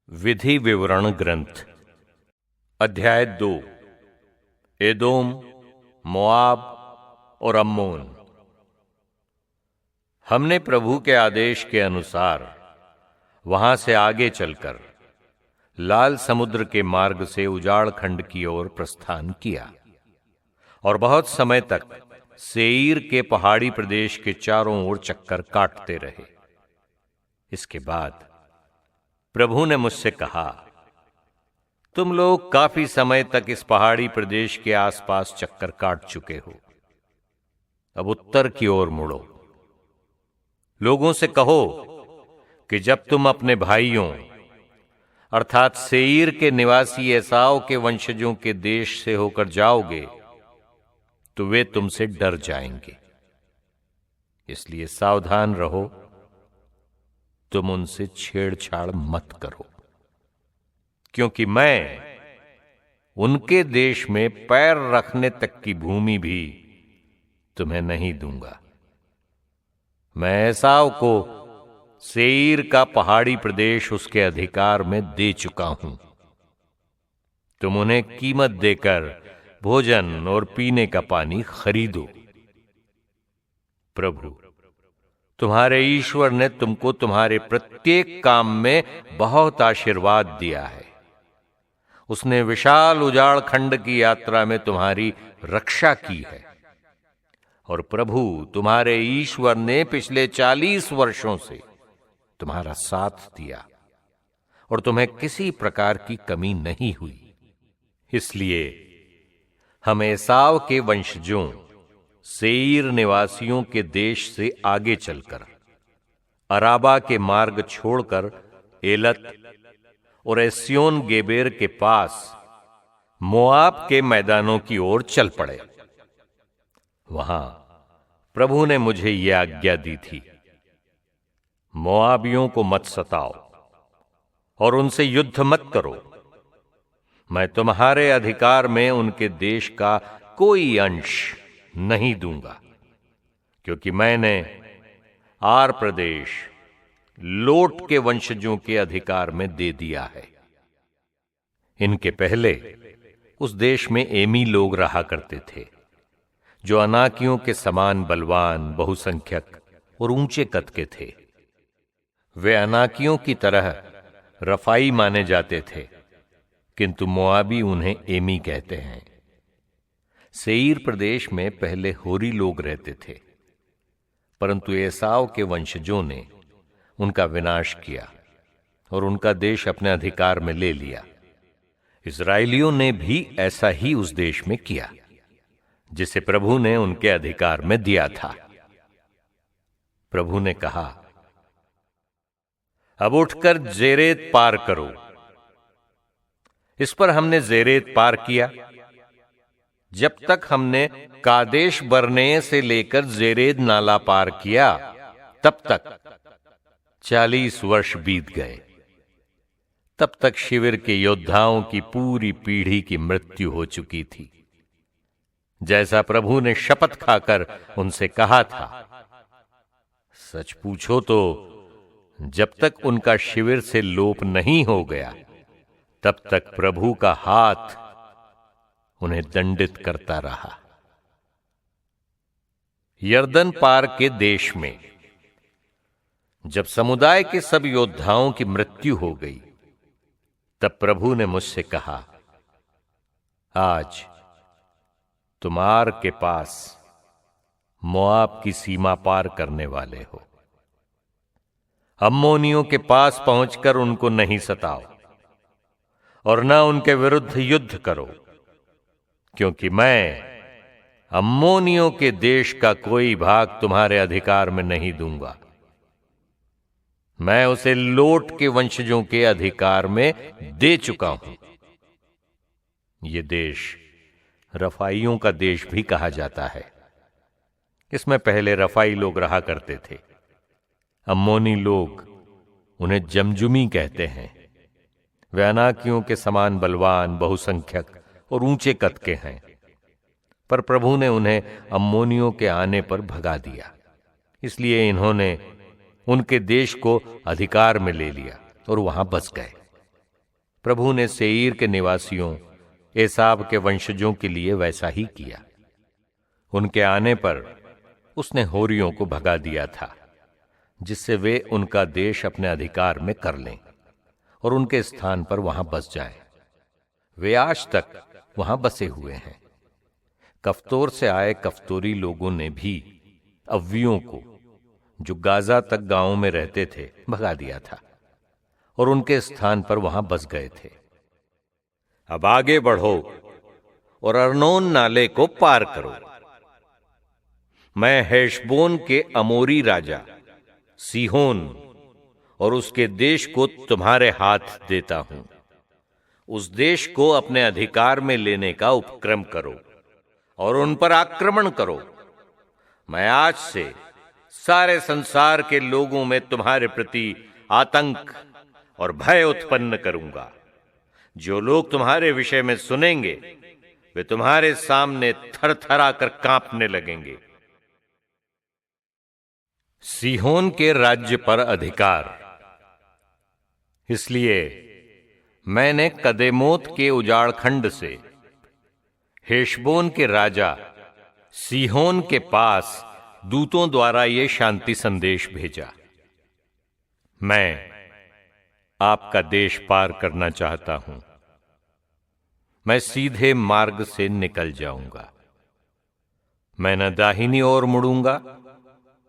विधि विवरण ग्रंथ अध्याय 2। एदोम, मोआब और अम्मोन। हमने प्रभु के आदेश के अनुसार वहां से आगे चलकर लाल समुद्र के मार्ग से उजाड़ खंड की ओर प्रस्थान किया और बहुत समय तक सेईर के पहाड़ी प्रदेश के चारों ओर चक्कर काटते रहे। इसके बाद प्रभु ने मुझसे कहा, तुम लोग काफी समय तक इस पहाड़ी प्रदेश के आसपास चक्कर काट चुके हो। अब उत्तर की ओर मुड़ो। लोगों से कहो कि जब तुम अपने भाइयों अर्थात सेईर के निवासी एसाव के वंशजों के देश से होकर जाओगे तो वे तुमसे डर जाएंगे। इसलिए सावधान रहो, तुम उनसे छेड़छाड़ मत करो, क्योंकि मैं उनके देश में पैर रखने तक की भूमि भी तुम्हें नहीं दूंगा। मैं एसाव को सेईर का पहाड़ी प्रदेश उसके अधिकार में दे चुका हूं। तुम उन्हें कीमत देकर भोजन और पीने का पानी खरीदो। प्रभु तुम्हारे ईश्वर ने तुमको तुम्हारे प्रत्येक काम में बहुत आशीर्वाद दिया है। उसने विशाल उजाड़ खंड की यात्रा में तुम्हारी रक्षा की है और प्रभु तुम्हारे ईश्वर ने पिछले 40 वर्षों से तुम्हारा साथ दिया और तुम्हें किसी प्रकार की कमी नहीं हुई। इसलिए हम एसाव के वंशजों सेईर निवासियों के देश से आगे चलकर अराबा के मार्ग छोड़कर एलत और एस्योन गेबेर के पास मोआब के मैदानों की ओर चल पड़े। वहां प्रभु ने मुझे यह आज्ञा दी थी, मोआबियों को मत सताओ और उनसे युद्ध मत करो। मैं तुम्हारे अधिकार में उनके देश का कोई अंश नहीं दूंगा, क्योंकि मैंने आर प्रदेश लोट के वंशजों के अधिकार में दे दिया है। इनके पहले उस देश में एमी लोग रहा करते थे, जो अनाकियों के समान बलवान, बहुसंख्यक और ऊंचे कद के थे। वे अनाकियों की तरह रफाई माने जाते थे, किंतु मोआबी उन्हें एमी कहते हैं। सेईर प्रदेश में पहले होरी लोग रहते थे, परंतु एसाव के वंशजों ने उनका विनाश किया और उनका देश अपने अधिकार में ले लिया। इस्राएलियों ने भी ऐसा ही उस देश में किया, जिसे प्रभु ने उनके अधिकार में दिया था। प्रभु ने कहा, अब उठकर जेरेद पार करो। इस पर हमने जेरेद पार किया। जब तक हमने कादेश बरने से लेकर जेरेद नाला पार किया, तब तक 40 वर्ष बीत गए। तब तक शिविर के योद्धाओं की पूरी पीढ़ी की मृत्यु हो चुकी थी, जैसा प्रभु ने शपथ खाकर उनसे कहा था। सच पूछो तो जब तक उनका शिविर से लोप नहीं हो गया, तब तक प्रभु का हाथ उन्हें दंडित करता रहा। यरदन पार के देश में जब समुदाय के सब योद्धाओं की मृत्यु हो गई, तब प्रभु ने मुझसे कहा, आज तुम आर के पास मोआब की सीमा पार करने वाले हो। अम्मोनियों के पास पहुंचकर उनको नहीं सताओ और न उनके विरुद्ध युद्ध करो, क्योंकि मैं अम्मोनियों के देश का कोई भाग तुम्हारे अधिकार में नहीं दूंगा। मैं उसे लोट के वंशजों के अधिकार में दे चुका हूं। यह देश रफाइयों का देश भी कहा जाता है। इसमें पहले रफाई लोग रहा करते थे। अम्मोनी लोग उन्हें जमजुमी कहते हैं। वे अनाकियों के समान बलवान, बहुसंख्यक और ऊंचे कद के हैं, पर प्रभु ने उन्हें अम्मोनियों के आने पर भगा दिया। इसलिए इन्होंने उनके देश को अधिकार में ले लिया और वहां बस गए। प्रभु ने सेईर के निवासियों एसाव के वंशजों के लिए वैसा ही किया। उनके आने पर उसने होरियों को भगा दिया था, जिससे वे उनका देश अपने अधिकार में कर लें और उनके स्थान पर वहां बस जाएं। वे आज तक वहां बसे हुए हैं। कफ्तोर से आए कफ्तोरी लोगों ने भी अव्वियों को, जो गाजा तक गांवों में रहते थे, भगा दिया था और उनके स्थान पर वहां बस गए थे। अब आगे बढ़ो और अर्नोन नाले को पार करो। मैं हेशबोन के अमोरी राजा सीहोन और उसके देश को तुम्हारे हाथ देता हूं। उस देश को अपने अधिकार में लेने का उपक्रम करो और उन पर आक्रमण करो। मैं आज से सारे संसार के लोगों में तुम्हारे प्रति आतंक और भय उत्पन्न करूंगा। जो लोग तुम्हारे विषय में सुनेंगे वे तुम्हारे सामने थरथरा कर कांपने लगेंगे। सीहोन के राज्य पर अधिकार। इसलिए मैंने कदेमोत के उजाड़ खंड से हेशबोन के राजा सीहोन के पास दूतों द्वारा ये शांति संदेश भेजा। मैं आपका देश पार करना चाहता हूं। मैं सीधे मार्ग से निकल जाऊंगा। मैं न दाहिनी ओर मुड़ूंगा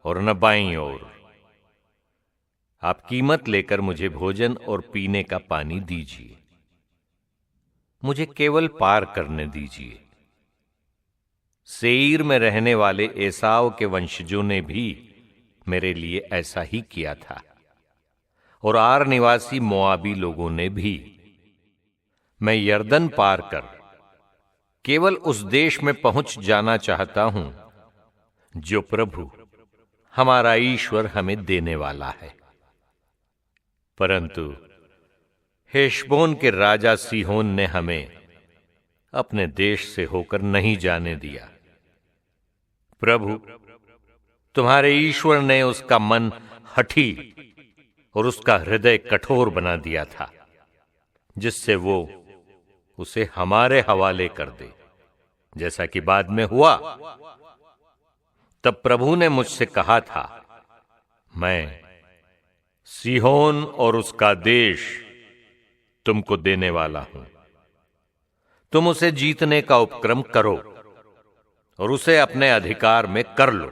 और न बाईं ओर। आप कीमत लेकर मुझे भोजन और पीने का पानी दीजिए। मुझे केवल पार करने दीजिए। सेईर में रहने वाले एसाव के वंशजों ने भी मेरे लिए ऐसा ही किया था, और आर निवासी मोआबी लोगों ने भी। मैं यर्दन पार कर केवल उस देश में पहुंच जाना चाहता हूं जो प्रभु हमारा ईश्वर हमें देने वाला है। परंतु हेशबोन के राजा सीहोन ने हमें अपने देश से होकर नहीं जाने दिया। प्रभु तुम्हारे ईश्वर ने उसका मन हठी और उसका हृदय कठोर बना दिया था, जिससे वो उसे हमारे हवाले कर दे, जैसा कि बाद में हुआ। तब प्रभु ने मुझसे कहा था, मैं सीहोन और उसका देश तुमको देने वाला हूं। तुम उसे जीतने का उपक्रम करो और उसे अपने अधिकार में कर लो।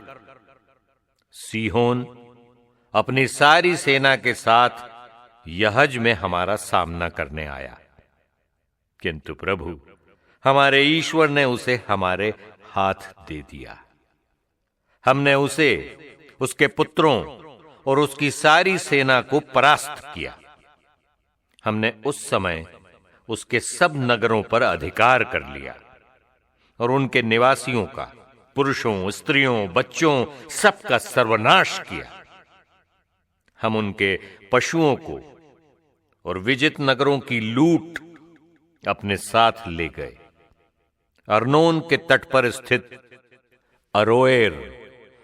सीहोन अपनी सारी सेना के साथ यहज में हमारा सामना करने आया, किंतु प्रभु हमारे ईश्वर ने उसे हमारे हाथ दे दिया। हमने उसे, उसके पुत्रों और उसकी सारी सेना को परास्त किया। हमने उस समय उसके सब नगरों पर अधिकार कर लिया और उनके निवासियों का, पुरुषों, स्त्रियों, बच्चों, सबका सर्वनाश किया। हम उनके पशुओं को और विजित नगरों की लूट अपने साथ ले गए। अर्नोन के तट पर स्थित अरोएर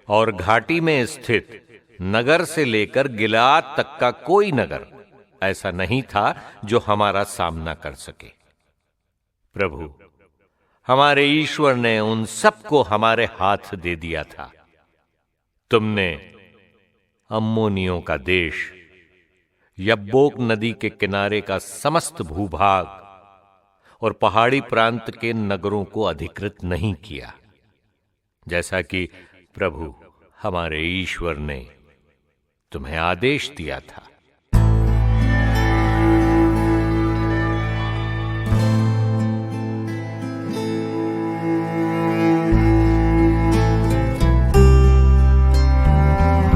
और घाटी में स्थित नगर से लेकर गिलाद तक का कोई नगर ऐसा नहीं था जो हमारा सामना कर सके। प्रभु हमारे ईश्वर ने उन सबको हमारे हाथ दे दिया था। तुमने अम्मोनियों का देश, यब्बोक नदी के किनारे का समस्त भूभाग और पहाड़ी प्रांत के नगरों को अधिकृत नहीं किया, जैसा कि प्रभु हमारे ईश्वर ने तुम्हें आदेश दिया था।